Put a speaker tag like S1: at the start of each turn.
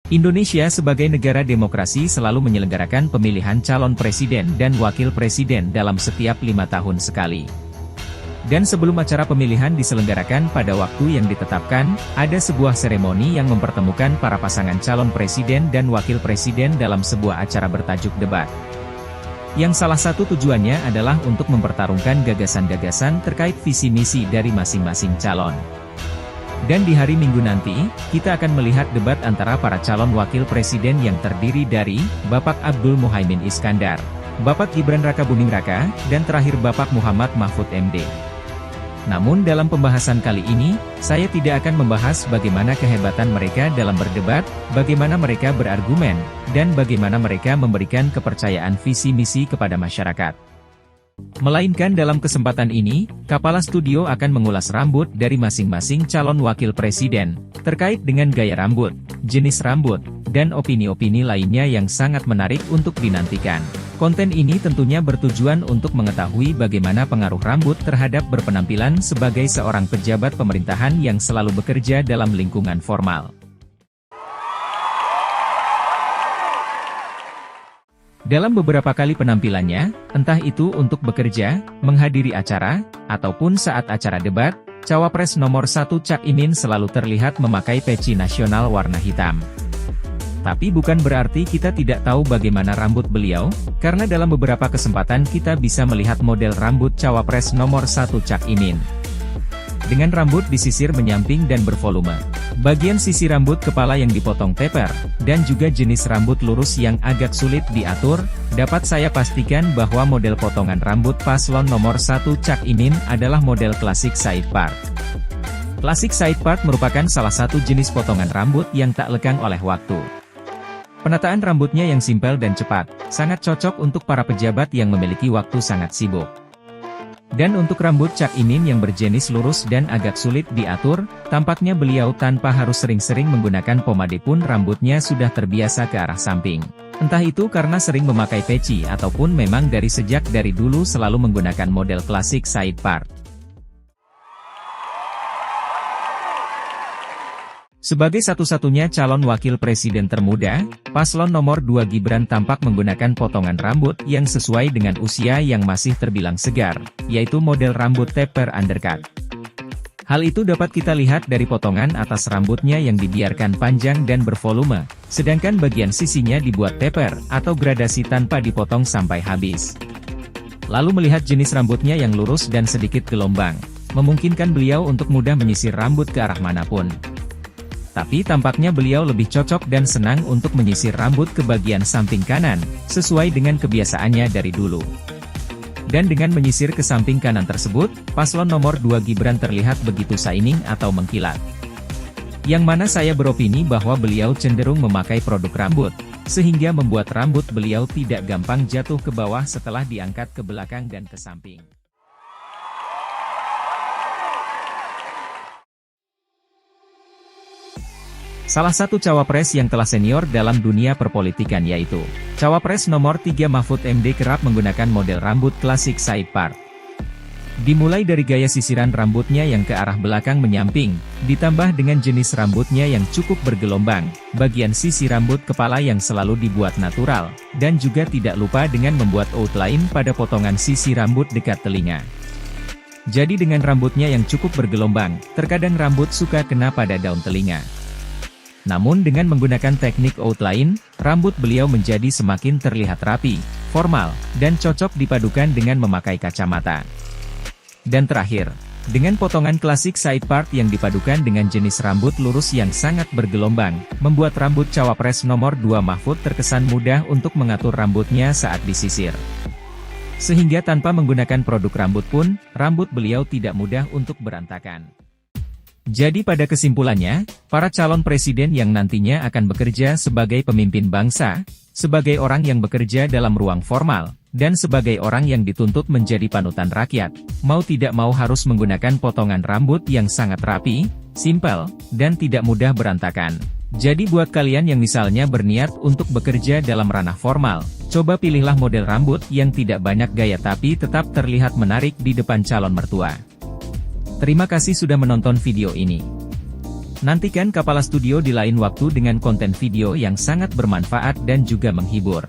S1: Indonesia sebagai negara demokrasi selalu menyelenggarakan pemilihan calon presiden dan wakil presiden dalam setiap 5 tahun sekali. Dan sebelum acara pemilihan diselenggarakan pada waktu yang ditetapkan, ada sebuah seremoni yang mempertemukan para pasangan calon presiden dan wakil presiden dalam sebuah acara bertajuk debat. Yang salah satu tujuannya adalah untuk mempertarungkan gagasan-gagasan terkait visi misi dari masing-masing calon. Dan di hari Minggu nanti, kita akan melihat debat antara para calon wakil presiden yang terdiri dari Bapak Abdul Muhaimin Iskandar, Bapak Gibran Rakabuming Raka, dan terakhir Bapak Muhammad Mahfud MD. Namun dalam pembahasan kali ini, saya tidak akan membahas bagaimana kehebatan mereka dalam berdebat, bagaimana mereka berargumen, dan bagaimana mereka memberikan kepercayaan visi misi kepada masyarakat. Melainkan dalam kesempatan ini, Kepala Studio akan mengulas rambut dari masing-masing calon wakil presiden, terkait dengan gaya rambut, jenis rambut, dan opini-opini lainnya yang sangat menarik untuk dinantikan. Konten ini tentunya bertujuan untuk mengetahui bagaimana pengaruh rambut terhadap berpenampilan sebagai seorang pejabat pemerintahan yang selalu bekerja dalam lingkungan formal. Dalam beberapa kali penampilannya, entah itu untuk bekerja, menghadiri acara, ataupun saat acara debat, Cawapres nomor 1 Cak Imin selalu terlihat memakai peci nasional warna hitam. Tapi bukan berarti kita tidak tahu bagaimana rambut beliau, karena dalam beberapa kesempatan kita bisa melihat model rambut Cawapres nomor 1 Cak Imin. Dengan rambut disisir menyamping dan bervolume. Bagian sisi rambut kepala yang dipotong taper, dan juga jenis rambut lurus yang agak sulit diatur, dapat saya pastikan bahwa model potongan rambut paslon nomor 1 Cak Imin adalah model klasik side part. Klasik side part merupakan salah satu jenis potongan rambut yang tak lekang oleh waktu. Penataan rambutnya yang simpel dan cepat, sangat cocok untuk para pejabat yang memiliki waktu sangat sibuk. Dan untuk rambut Cak Imin yang berjenis lurus dan agak sulit diatur, tampaknya beliau tanpa harus sering-sering menggunakan pomade pun rambutnya sudah terbiasa ke arah samping. Entah itu karena sering memakai peci ataupun memang sejak dari dulu selalu menggunakan model klasik side part. Sebagai satu-satunya calon wakil presiden termuda, paslon nomor 2 Gibran tampak menggunakan potongan rambut yang sesuai dengan usia yang masih terbilang segar, yaitu model rambut taper undercut. Hal itu dapat kita lihat dari potongan atas rambutnya yang dibiarkan panjang dan bervolume, sedangkan bagian sisinya dibuat taper atau gradasi tanpa dipotong sampai habis. Lalu melihat jenis rambutnya yang lurus dan sedikit gelombang, memungkinkan beliau untuk mudah menyisir rambut ke arah manapun. Tapi tampaknya beliau lebih cocok dan senang untuk menyisir rambut ke bagian samping kanan, sesuai dengan kebiasaannya dari dulu. Dan dengan menyisir ke samping kanan tersebut, paslon nomor 2 Gibran terlihat begitu shining atau mengkilat. Yang mana saya beropini bahwa beliau cenderung memakai produk rambut, sehingga membuat rambut beliau tidak gampang jatuh ke bawah setelah diangkat ke belakang dan ke samping. Salah satu cawapres yang telah senior dalam dunia perpolitikan yaitu Cawapres nomor 3 Mahfud MD kerap menggunakan model rambut klasik side part. Dimulai dari gaya sisiran rambutnya yang ke arah belakang menyamping, ditambah dengan jenis rambutnya yang cukup bergelombang, bagian sisi rambut kepala yang selalu dibuat natural, dan juga tidak lupa dengan membuat outline pada potongan sisi rambut dekat telinga. Jadi dengan rambutnya yang cukup bergelombang, terkadang rambut suka kena pada daun telinga. Namun dengan menggunakan teknik outline, rambut beliau menjadi semakin terlihat rapi, formal, dan cocok dipadukan dengan memakai kacamata. Dan terakhir, dengan potongan klasik side part yang dipadukan dengan jenis rambut lurus yang sangat bergelombang, membuat rambut Cawapres nomor 2 Mahfud terkesan mudah untuk mengatur rambutnya saat disisir. Sehingga tanpa menggunakan produk rambut pun, rambut beliau tidak mudah untuk berantakan. Jadi pada kesimpulannya, para calon presiden yang nantinya akan bekerja sebagai pemimpin bangsa, sebagai orang yang bekerja dalam ruang formal, dan sebagai orang yang dituntut menjadi panutan rakyat, mau tidak mau harus menggunakan potongan rambut yang sangat rapi, simpel, dan tidak mudah berantakan. Jadi buat kalian yang misalnya berniat untuk bekerja dalam ranah formal, coba pilihlah model rambut yang tidak banyak gaya tapi tetap terlihat menarik di depan calon mertua. Terima kasih sudah menonton video ini. Nantikan Kepala Studio di lain waktu dengan konten video yang sangat bermanfaat dan juga menghibur.